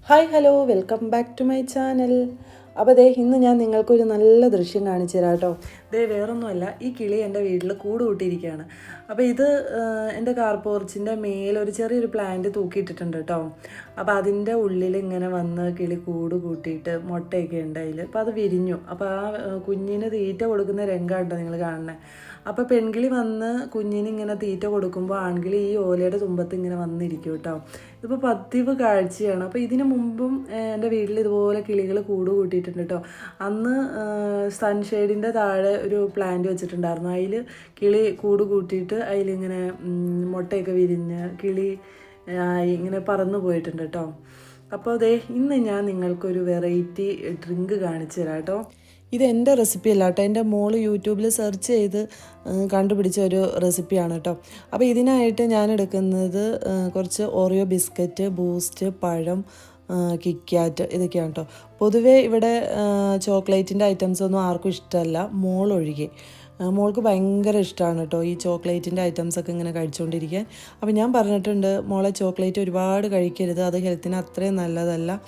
Hi hello welcome back to my channel. അപ്പോൾ ഇന്ന് ഞാൻ നിങ്ങൾക്കൊരു നല്ല ദൃശ്യം കാണിച്ചു തരാം കേട്ടോ. വേറൊന്നുമല്ല, ഈ കിളി എൻ്റെ വീട്ടിൽ കൂട് കൂട്ടിയിരിക്കുകയാണ്. അപ്പോൾ ഇത് എൻ്റെ കാർ പോർച്ചിൻ്റെ മേലൊരു ചെറിയൊരു പ്ലാന്റ് തൂക്കിയിട്ടിട്ടുണ്ട് കേട്ടോ. അപ്പോൾ അതിൻ്റെ ഉള്ളിൽ ഇങ്ങനെ വന്ന് കിളി കൂട് കൂട്ടിയിട്ട് മുട്ടയൊക്കെ ഉണ്ട് അതിൽ. അപ്പോൾ അത് വിരിഞ്ഞു. അപ്പോൾ ആ കുഞ്ഞിന് തീറ്റ കൊടുക്കുന്ന രംഗമാട്ടോ നിങ്ങൾ കാണുന്നത്. അപ്പോൾ പെൺകിളി വന്ന് കുഞ്ഞിന് ഇങ്ങനെ തീറ്റ കൊടുക്കുമ്പോൾ ആൺകിളി ഈ ഓലയുടെ തുമ്പത്ത് ഇങ്ങനെ വന്നിരിക്കും കേട്ടോ. ഇതിപ്പോൾ പതിവ് കാഴ്ചയാണ്. അപ്പോൾ ഇതിന് മുമ്പും എൻ്റെ വീട്ടിൽ ഇതുപോലെ കിളികൾ കൂട് കൂട്ടിയിട്ടുണ്ട് കേട്ടോ. അന്ന് സൺഷെയ്ഡിൻ്റെ താഴെ ഒരു പ്ലാന്റ് വെച്ചിട്ടുണ്ടായിരുന്നു. അതിൽ കിളി കൂട് കൂട്ടിയിട്ട് അതിലിങ്ങനെ മുട്ടയൊക്കെ വിരിഞ്ഞ് കിളി ഇങ്ങനെ പറന്നു പോയിട്ടുണ്ട് കേട്ടോ. അപ്പോൾ ഇന്ന് ഞാൻ നിങ്ങൾക്കൊരു വെറൈറ്റി ഡ്രിങ്ക് കാണിച്ചു തരാം കേട്ടോ. ഇത് എൻ്റെ റെസിപ്പി അല്ല കേട്ടോ, എൻ്റെ മോള് യൂട്യൂബിൽ സെർച്ച് ചെയ്ത് കണ്ടുപിടിച്ച ഒരു റെസിപ്പിയാണ് കേട്ടോ. അപ്പോൾ ഇതിനായിട്ട് ഞാൻ എടുക്കുന്നത് കുറച്ച് ഓറിയോ ബിസ്ക്കറ്റ്, ബൂസ്റ്റ്, പഴം, കിറ്റ്കാറ്റ് ഇതൊക്കെയാണ് കേട്ടോ. പൊതുവേ ഇവിടെ ചോക്ലേറ്റിൻ്റെ ഐറ്റംസ് ഒന്നും ആർക്കും ഇഷ്ടമല്ല, മോളൊഴികെ. മോൾക്ക് ഭയങ്കര ഇഷ്ടമാണ് കേട്ടോ ഈ ചോക്ലേറ്റിൻ്റെ ഐറ്റംസൊക്കെ ഇങ്ങനെ കഴിച്ചുകൊണ്ടിരിക്കാൻ. അപ്പോൾ ഞാൻ പറഞ്ഞിട്ടുണ്ട്, മോളെ ചോക്ലേറ്റ് ഒരുപാട് കഴിക്കരുത്, അത് ഹെൽത്തിന് അത്രയും നല്ലതല്ല,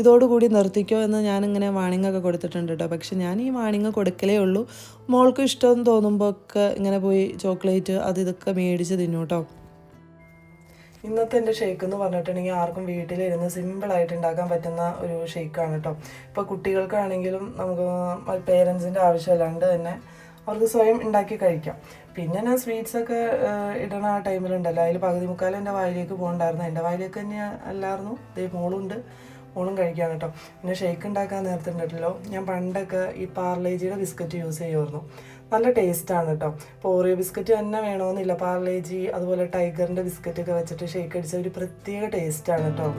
ഇതോടുകൂടി നിർത്തിക്കോ എന്ന് ഞാനിങ്ങനെ വാണിംഗ് ഒക്കെ കൊടുത്തിട്ടുണ്ട് കേട്ടോ. പക്ഷെ ഞാൻ ഈ വാണിംഗ് കൊടുക്കലേ ഉള്ളൂ. മോൾക്ക് ഇഷ്ടം തോന്നുമ്പോൾ ഒക്കെ ഇങ്ങനെ പോയി ചോക്ലേറ്റ് ഇതൊക്കെ മേടിച്ച് തിന്നു കേട്ടോ. ഇന്നത്തെ എൻ്റെ ഷേക്ക് എന്ന് പറഞ്ഞിട്ടുണ്ടെങ്കിൽ ആർക്കും വീട്ടിലിരുന്ന് സിമ്പിളായിട്ട് ഉണ്ടാക്കാൻ പറ്റുന്ന ഒരു ഷേക്കാണ് കേട്ടോ. ഇപ്പോൾ കുട്ടികൾക്കാണെങ്കിലും നമുക്ക് പേരൻസിൻ്റെ ആവശ്യമില്ലാണ്ട് തന്നെ അവർക്ക് സ്വയം ഉണ്ടാക്കി കഴിക്കാം. പിന്നെ ഞാൻ സ്വീറ്റ്സൊക്കെ ഇടണ ആ ടൈമിലുണ്ടല്ലോ, അതിൽ പകുതി മുക്കാലും എൻ്റെ വായിലേക്ക് പോകണ്ടായിരുന്നു. എൻ്റെ വായിലേക്ക് തന്നെ അല്ലായിരുന്നു. മോളും കഴിക്കാൻ കേട്ടോ. പിന്നെ ഷേക്ക് ഉണ്ടാക്കാൻ നേരത്തുണ്ടല്ലോ, ഞാൻ പണ്ടൊക്കെ ഈ പാർലേജിയുടെ ബിസ്ക്കറ്റ് യൂസ് ചെയ്യുമായിരുന്നു. നല്ല ടേസ്റ്റാണ് കേട്ടോ. ഇപ്പോൾ ഓറിയോ ബിസ്ക്കറ്റ് തന്നെ വേണമെന്നില്ല, പാർലേജി അതുപോലെ ടൈഗറിൻ്റെ ബിസ്ക്കറ്റൊക്കെ വെച്ചിട്ട് ഷേക്ക് അടിച്ച ഒരു പ്രത്യേക ടേസ്റ്റാണ് കേട്ടോ.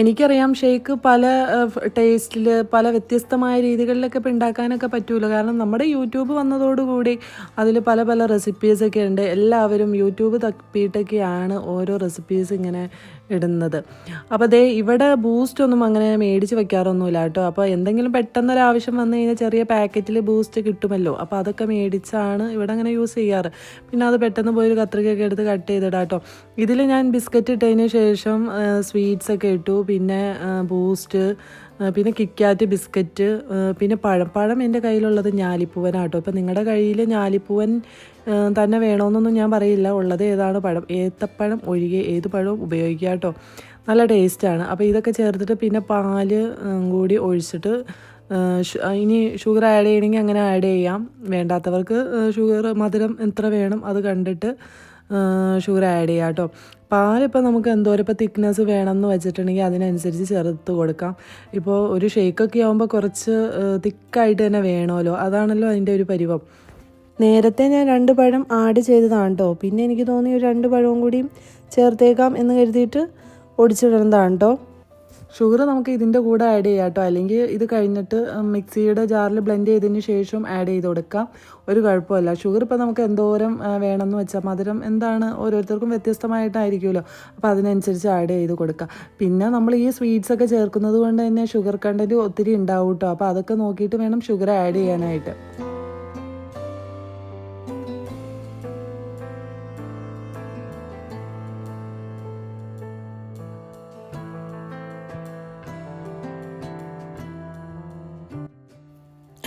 എനിക്കറിയാം ഷേക്ക് പല ടേസ്റ്റിൽ പല വ്യത്യസ്തമായ രീതികളിലൊക്കെ ഇപ്പോൾ ഉണ്ടാക്കാനൊക്കെ പറ്റുമല്ലോ. കാരണം നമ്മുടെ യൂട്യൂബ് വന്നതോടുകൂടി അതിൽ പല പല റെസിപ്പീസൊക്കെ ഉണ്ട്. എല്ലാവരും യൂട്യൂബ് തപ്പിയിട്ടൊക്കെയാണ് ഓരോ റെസിപ്പീസ് ഇങ്ങനെ ഇടുന്നത്. അപ്പോൾ ഇവിടെ ബൂസ്റ്റൊന്നും അങ്ങനെ മേടിച്ച് വെക്കാറൊന്നുമില്ല കേട്ടോ. അപ്പോൾ എന്തെങ്കിലും പെട്ടെന്നൊരാവശ്യം വന്നു കഴിഞ്ഞാൽ ചെറിയ പാക്കറ്റിൽ ബൂസ്റ്റ് കിട്ടുമല്ലോ, അപ്പോൾ അതൊക്കെ മേടിച്ചാണ് ഇവിടെ അങ്ങനെ യൂസ് ചെയ്യാറ്. പിന്നെ അത് പെട്ടെന്ന് പോയി ഒരു കത്രികയൊക്കെ എടുത്ത് കട്ട് ചെയ്തിടാം കേട്ടോ. ഇതിൽ ഞാൻ ബിസ്ക്കറ്റ് ഇട്ടതിന് ശേഷം സ്വീറ്റ്സൊക്കെ ഇട്ടു, പിന്നെ ബൂസ്റ്റ്, പിന്നെ കിറ്റ്കാറ്റ് ബിസ്ക്കറ്റ്, പിന്നെ പഴം എൻ്റെ കയ്യിലുള്ളത് ഞാലിപ്പൂവനാട്ടോ. ഇപ്പം നിങ്ങളുടെ കയ്യിൽ ഞാലിപ്പൂവൻ തന്നെ വേണമെന്നൊന്നും ഞാൻ പറയില്ല, ഉള്ളത് ഏതാണ് പഴം, ഏത്തപ്പഴം ഒഴികെ ഏത് പഴവും ഉപയോഗിക്കുക കേട്ടോ. നല്ല ടേസ്റ്റാണ്. അപ്പോൾ ഇതൊക്കെ ചേർത്തിട്ട് പിന്നെ പാല് കൂടി ഒഴിച്ചിട്ട് ഇനി ഷുഗർ ആഡ് ചെയ്യണമെങ്കിൽ അങ്ങനെ ആഡ് ചെയ്യാം. വേണ്ടാത്തവർക്ക് മധുരം എത്ര വേണം അത് കണ്ടിട്ട് ഷുഗർ ആഡ് ചെയ്യാം കേട്ടോ. പാലിപ്പോൾ നമുക്ക് എന്തോരം ഇപ്പോൾ തിക്നെസ് വേണമെന്ന് വെച്ചിട്ടുണ്ടെങ്കിൽ അതിനനുസരിച്ച് ചേർത്ത് കൊടുക്കാം. ഇപ്പോൾ ഒരു ഷേക്കൊക്കെ ആകുമ്പോൾ കുറച്ച് തിക്കായിട്ട് തന്നെ വേണമല്ലോ, അതാണല്ലോ അതിൻ്റെ ഒരു പരിവം. നേരത്തെ ഞാൻ 2 പഴം ആഡ് ചെയ്തതാണ് കേട്ടോ. പിന്നെ എനിക്ക് തോന്നി ഒരു 2 പഴവും കൂടിയും ചേർത്തേക്കാം എന്ന് കരുതിയിട്ട് ഒടിച്ചിടുന്നതാണ് കേട്ടോ. ഷുഗർ നമുക്ക് ഇതിൻ്റെ കൂടെ ആഡ് ചെയ്യാം കേട്ടോ, അല്ലെങ്കിൽ ഇത് കഴിഞ്ഞിട്ട് മിക്സിയുടെ ജാറിൽ ബ്ലെൻഡ് ചെയ്തതിന് ശേഷം ആഡ് ചെയ്ത് കൊടുക്കാം, ഒരു കുഴപ്പമില്ല. ഷുഗർ ഇപ്പോൾ നമുക്ക് എന്തോരം വേണമെന്ന് വെച്ചാൽ, മധുരം എന്താണ് ഓരോരുത്തർക്കും വ്യത്യസ്തമായിട്ടായിരിക്കുമല്ലോ, അപ്പോൾ അതിനനുസരിച്ച് ആഡ് ചെയ്ത് കൊടുക്കാം. പിന്നെ നമ്മൾ ഈ സ്വീറ്റ്സൊക്കെ ചേർക്കുന്നത് കൊണ്ട് തന്നെ ഷുഗർ കണ്ടൻറ്റ് ഒത്തിരി ഉണ്ടാവും കേട്ടോ. അപ്പോൾ അതൊക്കെ നോക്കിയിട്ട് വേണം ഷുഗർ ആഡ് ചെയ്യാനായിട്ട്.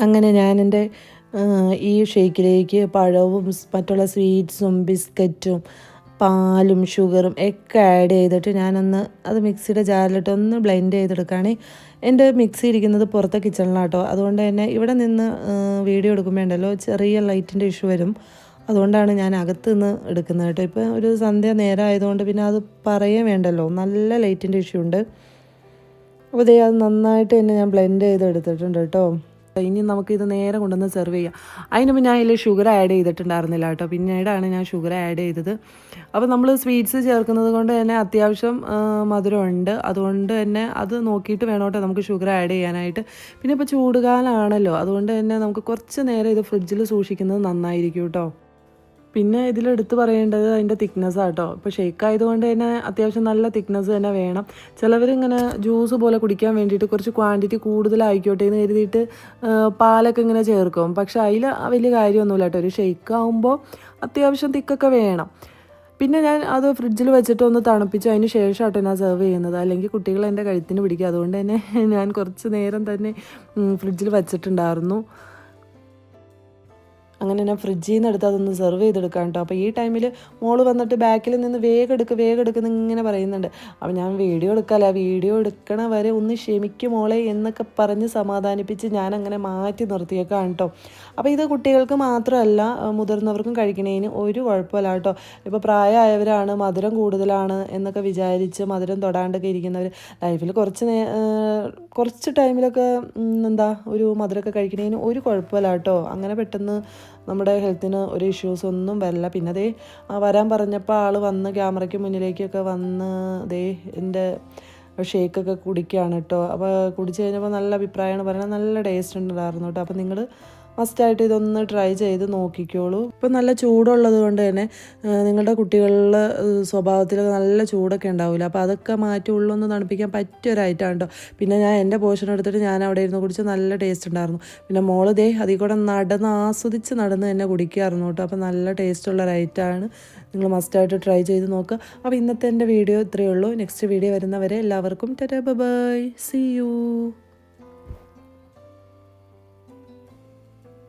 അങ്ങനെ ഞാൻ എൻ്റെ ഈ ഷേക്കിലേക്ക് പഴവും മറ്റുള്ള സ്വീറ്റ്സും ബിസ്ക്കറ്റും പാലും ഷുഗറും ഒക്കെ ആഡ് ചെയ്തിട്ട് ഞാനൊന്ന് അത് മിക്സിയുടെ ജാറിലിട്ട് ഒന്ന് ബ്ലെൻഡ് ചെയ്തെടുക്കുകയാണ്. എൻ്റെ മിക്സി ഇരിക്കുന്നത് പുറത്തെ കിച്ചണിലാട്ടോ. അതുകൊണ്ട് തന്നെ ഇവിടെ നിന്ന് വീഡിയോ എടുക്കുമ്പോൾ ഉണ്ടല്ലോ ചെറിയ ലൈറ്റിൻ്റെ ഇഷ്യൂ വരും. അതുകൊണ്ടാണ് ഞാൻ അകത്ത് നിന്ന് എടുക്കുന്നത് കേട്ടോ. ഇപ്പോൾ ഒരു സന്ധ്യ നേരം ആയതുകൊണ്ട് പിന്നെ അത് പറയേ വേണ്ടല്ലോ, നല്ല ലൈറ്റിൻ്റെ ഇഷ്യൂ ഉണ്ട്. അപ്പോൾ അത് നന്നായിട്ട് തന്നെ ഞാൻ ബ്ലെൻഡ് ചെയ്ത് എടുത്തിട്ടുണ്ട് കേട്ടോ. ഇനി നമുക്കിത് നേരെ കൊണ്ടുവന്ന് സെർവ് ചെയ്യാം. അതിന് മുന്നേ അതിൽ ഷുഗർ ആഡ് ചെയ്തിട്ടുണ്ടായിരുന്നില്ല കേട്ടോ, പിന്നീടാണ് ഞാൻ ഷുഗർ ആഡ് ചെയ്തത്. അപ്പോൾ നമ്മൾ സ്വീറ്റ്സ് ചേർക്കുന്നത് കൊണ്ട് തന്നെ അത്യാവശ്യം മധുരമുണ്ട്, അതുകൊണ്ട് തന്നെ അത് നോക്കിയിട്ട് വേണം കേട്ടോ നമുക്ക് ഷുഗർ ആഡ് ചെയ്യാനായിട്ട്. പിന്നെ ഇപ്പോൾ ചൂടുകാലമാണല്ലോ, അതുകൊണ്ട് തന്നെ നമുക്ക് കുറച്ച് നേരം ഇത് ഫ്രിഡ്ജിൽ സൂക്ഷിക്കുന്നത് നന്നായിരിക്കും കേട്ടോ. പിന്നെ ഇതിലെടുത്ത് പറയേണ്ടത് അതിൻ്റെ തിക്നെസ് ആട്ടോ. ഇപ്പോൾ ഷേക്ക് ആയതുകൊണ്ട് തന്നെ അത്യാവശ്യം നല്ല തിക്നെസ് തന്നെ വേണം. ചിലവരിങ്ങനെ ജ്യൂസ് പോലെ കുടിക്കാൻ വേണ്ടിയിട്ട് കുറച്ച് ക്വാണ്ടിറ്റി കൂടുതലായിക്കോട്ടെ എന്ന് കരുതിയിട്ട് പാലൊക്കെ ഇങ്ങനെ ചേർക്കും. പക്ഷേ അതിൽ വലിയ കാര്യമൊന്നുമില്ല കേട്ടോ. ഒരു ഷേക്ക് ആകുമ്പോൾ അത്യാവശ്യം തിക്കൊക്കെ വേണം. പിന്നെ ഞാൻ അത് ഫ്രിഡ്ജിൽ വെച്ചിട്ട് ഒന്ന് തണുപ്പിച്ചു അതിന് ശേഷമാട്ടോ ഞാൻ സെർവ് ചെയ്യുന്നത്. അല്ലെങ്കിൽ കുട്ടികൾ എൻ്റെ കഴുത്തിന് പിടിക്കും. അതുകൊണ്ട് തന്നെ ഞാൻ കുറച്ച് നേരം തന്നെ ഫ്രിഡ്ജിൽ വെച്ചിട്ടുണ്ടായിരുന്നു. അങ്ങനെ ഞാൻ ഫ്രിഡ്ജിൽ നിന്ന് എടുത്ത് അതൊന്ന് സെർവ് ചെയ്തെടുക്കാം കേട്ടോ. അപ്പോൾ ഈ ടൈമിൽ മോള് വന്നിട്ട് ബാക്കിൽ നിന്ന് വേഗം എടുക്കുന്ന ഇങ്ങനെ പറയുന്നുണ്ട്. അപ്പോൾ ഞാൻ വീഡിയോ എടുക്കണ വരെ ഒന്ന് ക്ഷമിക്കും മോളെ എന്നൊക്കെ പറഞ്ഞ് സമാധാനിപ്പിച്ച് ഞാൻ അങ്ങനെ മാറ്റി നിർത്തിയേക്കാം കേട്ടോ. അപ്പോൾ ഇത് കുട്ടികൾക്ക് മാത്രമല്ല മുതിർന്നവർക്കും കഴിക്കണേന് ഒരു കുഴപ്പമില്ല കേട്ടോ. ഇപ്പോൾ പ്രായമായവരാണ് മധുരം കൂടുതലാണ് എന്നൊക്കെ വിചാരിച്ച് മധുരം തൊടാണ്ടൊക്കെ ഇരിക്കുന്നവർ ലൈഫിൽ കുറച്ച് ടൈമിലൊക്കെ ഒരു മധുരമൊക്കെ കഴിക്കണേന് ഒരു കുഴപ്പമില്ല കേട്ടോ. അങ്ങനെ പെട്ടെന്ന് നമ്മുടെ ഹെൽത്തിന് ഒരു ഇഷ്യൂസ് ഒന്നും വരില്ല. പിന്നെ അതേ വരാൻ പറഞ്ഞപ്പോൾ ആൾ വന്ന് ക്യാമറയ്ക്ക് മുന്നിലേക്കൊക്കെ വന്ന് എൻ്റെ ഷേക്കൊക്കെ കുടിക്കുകയാണ് കേട്ടോ. അപ്പോൾ കുടിച്ച് കഴിഞ്ഞപ്പോൾ നല്ല അഭിപ്രായമാണ് പറയുന്നത്. നല്ല ടേസ്റ്റ് ഉണ്ടായിരുന്നു കേട്ടോ. അപ്പോൾ നിങ്ങൾ മസ്റ്റായിട്ട് ഇതൊന്ന് ട്രൈ ചെയ്ത് നോക്കിക്കോളൂ. ഇപ്പം നല്ല ചൂടുള്ളത് കൊണ്ട് തന്നെ നിങ്ങളുടെ കുട്ടികളുടെ സ്വഭാവത്തിൽ നല്ല ചൂടൊക്കെ ഉണ്ടാവില്ല. അപ്പോൾ അതൊക്കെ മാറ്റി ഉള്ളൊന്ന് തണുപ്പിക്കാൻ പറ്റിയ ഒരു ഐറ്റമാണ് കേട്ടോ. പിന്നെ ഞാൻ എൻ്റെ പോർഷൻ എടുത്തിട്ട് ഞാൻ അവിടെ ഇരുന്ന് കുടിച്ച് നല്ല ടേസ്റ്റ് ഉണ്ടായിരുന്നു. പിന്നെ മോള് അതിൽ കൂടെ ആസ്വദിച്ച് നടന്ന് തന്നെ കുടിക്കായിരുന്നു കേട്ടോ. അപ്പോൾ നല്ല ടേസ്റ്റുള്ള ഒരു ഐറ്റമാണ്. നിങ്ങൾ മസ്റ്റായിട്ട് ട്രൈ ചെയ്ത് നോക്കുക. അപ്പോൾ ഇന്നത്തെ എൻ്റെ വീഡിയോ ഇത്രയേ ഉള്ളൂ. നെക്സ്റ്റ് വീഡിയോ വരുന്നവരെ എല്ലാവർക്കും ടാറ്റാ ബൈ, സീ യു.